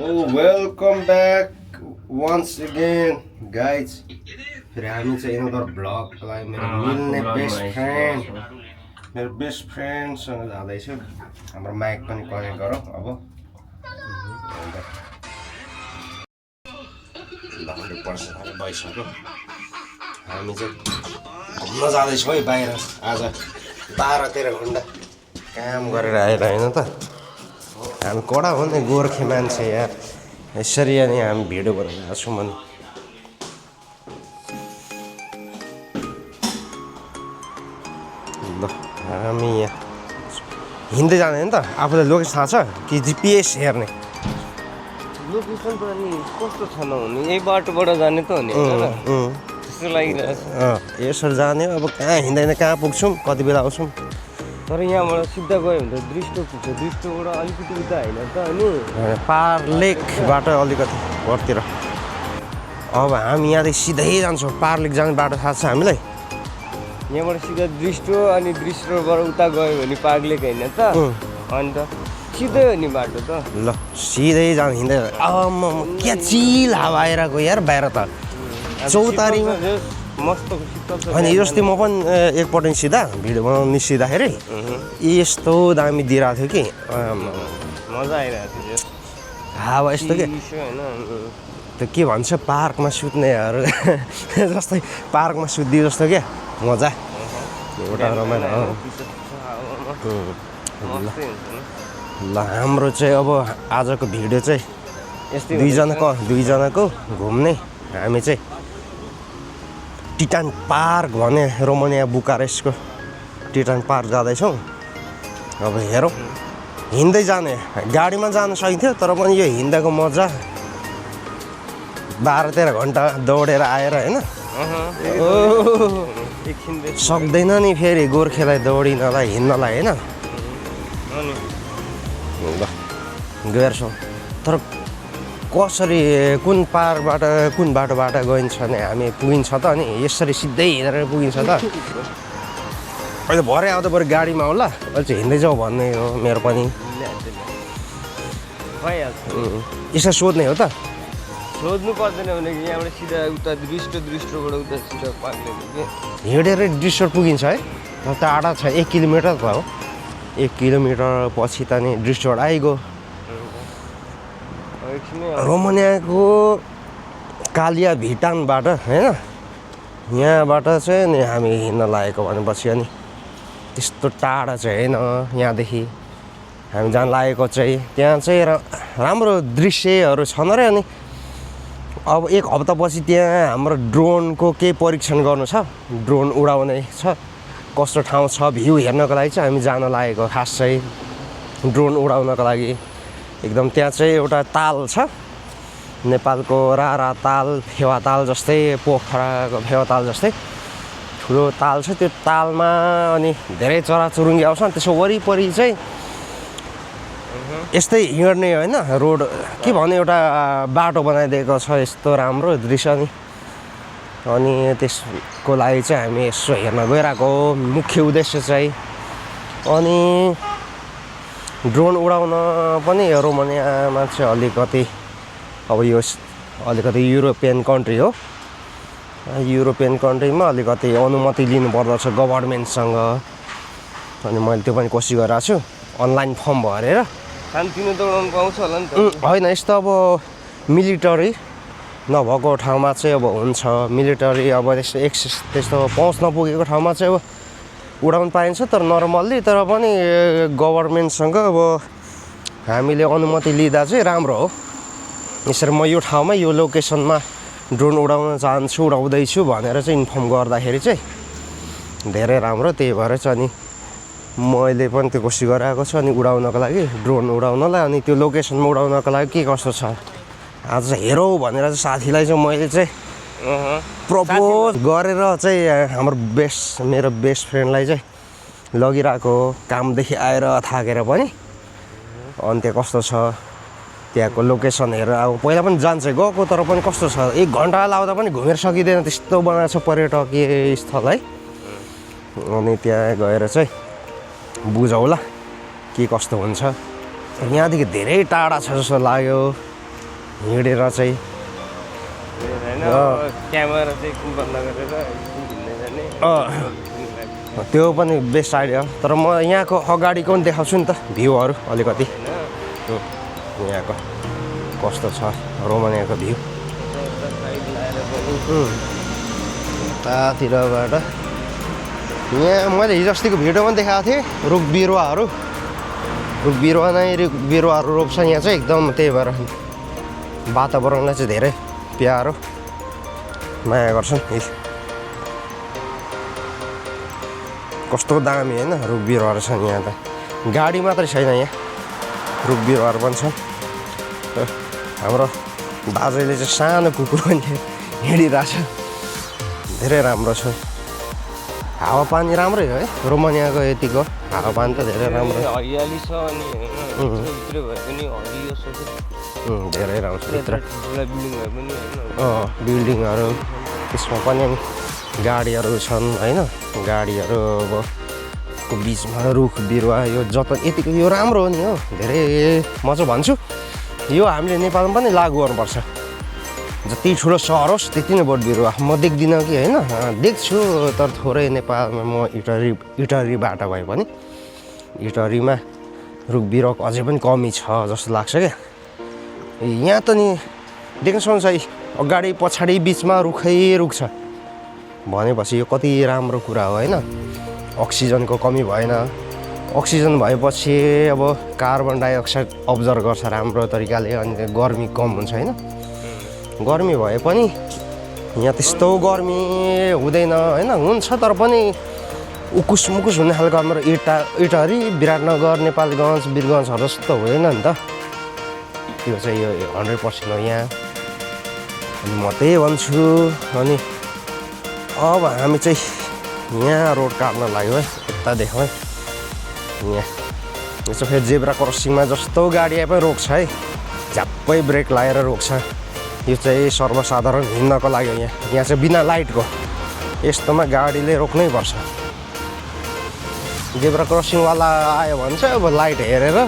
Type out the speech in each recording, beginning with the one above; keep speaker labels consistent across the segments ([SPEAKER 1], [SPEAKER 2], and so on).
[SPEAKER 1] Oh, welcome back once again, guys. फिर हामी चाहिँ अनदर ब्लगलाई मेरो मिल्ने बेस्ट फ्रेन्डसँग जाँदैछु। हाम्रो माइक पनि कनेक्ट गरौँ अब। ल 100% भइसक्यो। हामी चाहिँ घुम्न जाँदैछौँ है बाहिर आज 12-13 घन्टा काम गरेर आएर होइन त। हामी कडा हो नि गोर्खे मान्छे यार, यसरी अनि हामी भिडियो बनाइरहेको छौँ अनि ल हामी यहाँ हिँड्दै जाने नि त। आफूलाई लोकेसन थाहा छ कि जिपिएस हेर्ने?
[SPEAKER 2] लोकेसन त अनि कस्तो छ नहुने, यही बाटोबाट जाने त हो नि त्यस्तो लागिरहेको छ।
[SPEAKER 1] यसरी जाने अब कहाँ हिँड्दैन कहाँ पुग्छौँ कति बेला आउँछौँ।
[SPEAKER 2] तर यहाँबाट सिधा गयो भने त दृष्ट पुग्छ, दृष्टबाट अलिकति उता होइन त अनि
[SPEAKER 1] पार लेकबाट अलिकति घरतिर। अब हामी यहाँदेखि सिधै जान्छौँ। पार लेक जाने बाटो थाहा छ हामीलाई?
[SPEAKER 2] यहाँबाट सिधा दृष्ट अनि दृष्टबाट उता गयो भने पाग्लेक होइन त अन्त सिधै हो नि बाटो त।
[SPEAKER 1] ल सिधै जानु हिँड्दै क्या चिल हावा आइरहेको यार बाहिर त चौतारीमा
[SPEAKER 2] मस्त शीतल छ।
[SPEAKER 1] अनि जस्तै म पनि एकपल्ट सिधा भिडियो बनाउनु निस्किँदाखेरि यस्तो दामी दिइरहेको थियो कि
[SPEAKER 2] मजा आइरहेको थियो
[SPEAKER 1] हावा यस्तो के त्यो के भन्छ पार्कमा सुत्नेहरू जस्तै पार्कमा सुत्दियो जस्तो क्या मजा एउटा रमाइलो। ल हाम्रो चाहिँ अब आजको भिडियो चाहिँ
[SPEAKER 2] यस्तै
[SPEAKER 1] दुईजनाको घुम्ने। हामी चाहिँ टिटान पार्क भने रोमानिया बुकारेस्टको टिटान पार्क जाँदैछौँ। अब हेरौँ हिँड्दै जाने, गाडीमा जानु सकिन्थ्यो तर पनि यो हिँड्दाको मजा 12-13 घन्टा दौडेर आएर होइन सक्दैन नि फेरि गोर्खेलाई दौडिनलाई हिँड्नलाई होइन। ल गएर छौँ तर कसरी कुन पारबाट कुन बाटोबाट गइन्छ भने हामी पुगिन्छ त अनि यसरी सिधै हिँडेर पुगिन्छ त। अहिले भरे आउँदा बरु गाडीमा होला, अहिले चाहिँ हिँड्दै जाउँ भन्ने हो मेरो पनि। यसो सोध्ने हो त?
[SPEAKER 2] सोध्नु पर्दैन भने यहाँबाट सिधा उता दृष्टबाट उता सिधा पाग्लेक
[SPEAKER 1] हिँडेर दृष्ट पुगिन्छ है? टाढा छ 1 किलोमिटर त हो। 1 किलोमिटर पछि त नि दृष्टबाट आइगयो। रोमानियाको कालिया भिटानबाट होइन यहाँबाट चाहिँ नि हामी हिँड्न लागेको भनेपछि अनि त्यस्तो टाढा चाहिँ होइन यहाँदेखि हामी जान लागेको चाहिँ। त्यहाँ चाहिँ राम्रो दृश्यहरू छन् अरे। अनि अब 1 हप्तापछि त्यहाँ हाम्रो ड्रोनको केही परीक्षण गर्नु छ, ड्रोन उडाउने छ, कस्तो ठाउँ छ भ्यू हेर्नको लागि चाहिँ हामी जान लागेको। खास चाहिँ ड्रोन उडाउनको लागि एकदम त्यहाँ चाहिँ एउटा ताल छ, नेपालको रारा ताल फेवा ताल जस्तै, पोखराको फेवा ताल जस्तै ठुलो ताल छ। त्यो तालमा अनि धेरै चराचुरुङ्गी आउँछन्। त्यसो वरिपरि चाहिँ यस्तै हिँड्ने होइन रोड के भन्ने एउटा बाटो बनाइदिएको छ यस्तो राम्रो दृश्य। अनि त्यसको लागि चाहिँ हामी यसो हेर्न गइरहेको मुख्य उद्देश्य चाहिँ। अनि ड्रोन उडाउन पनि रोमानियामा चाहिँ अलिकति अब यो अलिकति युरोपियन कन्ट्री हो, युरोपियन कन्ट्रीमा अलिकति अनुमति लिनुपर्दछ गभर्मेन्टसँग। अनि मैले त्यो पनि कोसिस गरिरहेको छु अनलाइन फर्म भरेर।
[SPEAKER 2] सानोतिनो दौडाउनु पाउँछ होला नि त?
[SPEAKER 1] होइन यस्तो अब मिलिटरी नभएको ठाउँमा चाहिँ अब हुन्छ, मिलिटरी अब त्यस्तो एक्सेस त्यस्तो पहुँच नपुगेको ठाउँमा चाहिँ अब उडाउनु पाइन्छ तर नर्मल्ली। तर पनि गभर्मेन्टसँग अब हामीले अनुमति लिँदा चाहिँ राम्रो हो। यसरी म यो ठाउँमा यो लोकेसनमा ड्रोन उडाउन चाहन्छु, उडाउँदैछु भनेर चाहिँ इन्फर्म गर्दाखेरि चाहिँ धेरै राम्रो। त्यही भएर चाहिँ अनि मैले पनि त्यो कोसिस गरिरहेको छु अनि उडाउनको लागि, ड्रोन उडाउनलाई। अनि त्यो लोकेसनमा उडाउनको लागि के कस्तो छ आज चाहिँ हेरौँ भनेर चाहिँ साथीलाई चाहिँ मैले चाहिँ प्रपोज गरेर चाहिँ मेरो बेस्ट फ्रेन्डलाई चाहिँ लगिरहेको कामदेखि आएर थाकेर पनि। अनि त्यहाँ कस्तो छ त्यहाँको लोकेसन हेरेर अब पहिला पनि जान्छ गएको तर पनि कस्तो छ 1 घन्टा लाउँदा पनि घुमेर सकिँदैन त्यस्तो बनाएको छ पर्यटकीय स्थल है। अनि त्यहाँ गएर चाहिँ बुझौँला के कस्तो हुन्छ। यहाँदेखि धेरै टाढा छ जस्तो लाग्यो हिँडेर चाहिँ
[SPEAKER 2] होइन क्यामेरा चाहिँ बन्द गरेर घुम्ने जाने
[SPEAKER 1] त्यो पनि बेस्ट आइडिया हो। तर म यहाँको अगाडिको पनि देखाउँछु नि त भ्यूहरू अलिकति यहाँको कस्तो छ रोमानियाको भ्यू यतातिरबाट यहाँ मैले हिजो अस्तिको भिडियो पनि देखाएको थिएँ रुख बिरुवाहरू रोप्छ यहाँ चाहिँ एकदम त्यही भएर वातावरणलाई चाहिँ धेरै प्यारो माया गर्छन् कस्तो दामी होइन रुख बिरुवाहरू छन् यहाँ त गाडी मात्रै छैन यहाँ रुख बिरुवाहरू पनि छन् हाम्रो बाजेले चाहिँ सानो कुकुर पनि हिँडिरहेछ धेरै राम्रो छ हावापानी राम्रै हो है रोमानियाको यतिको हावापानी त धेरै राम्रो
[SPEAKER 2] हरियाली छ अनि भित्र भए पनि हरियो छ
[SPEAKER 1] धेरै राम्रो छ भित्र
[SPEAKER 2] बिल्डिङ भए पनि
[SPEAKER 1] बिल्डिङहरू त्यसमा पनि गाडीहरू छन् होइन गाडीहरू अब को बिचमा रुख बिरुवा यो जता यतिको यो राम्रो हो नि हो धेरै म चाहिँ भन्छु यो हामीले नेपालमा पनि लागु गर्नुपर्छ जति ठुलो सहर होस् त्यति नै बोट बिरुवा म देख्दिनँ कि होइन देख्छु तर थोरै नेपालमा म इटरीबाट भए पनि इटरीमा रुख बिरुवाको अझै पनि कमी छ जस्तो लाग्छ क्या यहाँ त नि देख्न सक्नुहुन्छ है अगाडि पछाडि बिचमा रुखै रुख छ भनेपछि यो कति राम्रो कुरा हो होइन अक्सिजनको कमी भएन अक्सिजन भएपछि अब कार्बन डाइअक्साइड अब्जर्भ गर्छ राम्रो तरिकाले अनि गर्मी कम हुन्छ होइन गर्मी भए पनि यहाँ त्यस्तो गर्मी हुँदैन होइन हुन्छ तर पनि उकुस मुकुस हुने खालको हाम्रो इटहरी विराटनगर नेपालगञ्ज वीरगञ्जहरू जस्तो हुँदैन नि त त्यो चाहिँ यो 100% हो यहाँ अनि म त्यही भन्छु अनि अब हामी चाहिँ यहाँ रोड काट्न लाग्यो है यता देखाउँ है यहाँ यसो फेरि जेब्रा क्रसिङमा जस्तो गाडी आए पनि रोक्छ है झ्याप्पै ब्रेक लगाएर रोक्छ यो चाहिँ सर्वसाधारण हिँड्नको लागि यहाँ चाहिँ बिना लाइटको यस्तोमा गाडीले रोक्नै पर्छ जेब्रा क्रसिङवाला आयो भने चाहिँ अब लाइट हेरेर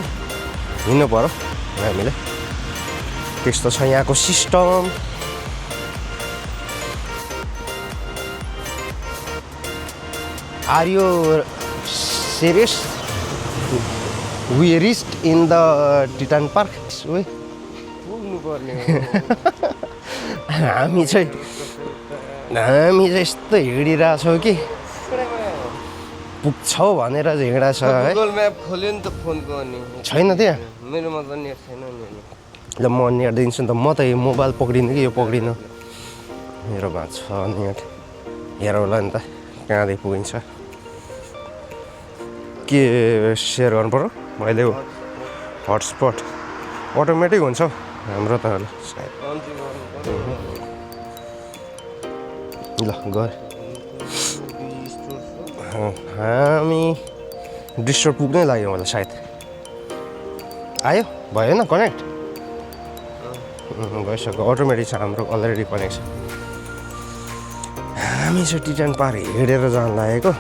[SPEAKER 1] हिँड्नु पर्यो हामीले त्यस्तो छ यहाँको system Are you serious? We reached in the Titan Park.
[SPEAKER 2] पुग्नु पर्ने
[SPEAKER 1] हामी चाहिँ यस्तो हिँडिरहेछौँ कि पुग्छौ भनेर चाहिँ हिँडेछ है
[SPEAKER 2] गुगल म्याप खोल्यो नि त फोनको अनि
[SPEAKER 1] छैन त्यहाँ
[SPEAKER 2] मेरोमा त नेट छैन नि
[SPEAKER 1] ल म नेट दिन्छु नि त म त यो मोबाइल पक्रिनु कि यो पक्रिनु मेरोमा छ नेट हेरौँ होला नि त कहाँदेखि पुगिन्छ के सेयर गर्नु पर्यो मैले हटस्पट अटोमेटिक हुन्छ हाम्रो त सायद ल गयो हामी डिस्टोर पुग्नै लाग्यो मलाई सायद आयो भएन कनेक्ट भइसक्यो अटोमेटिक छ हाम्रो अलरेडी कनेक्ट छ हामी चाहिँ टिटान पार्क हिँडेर जान लागेको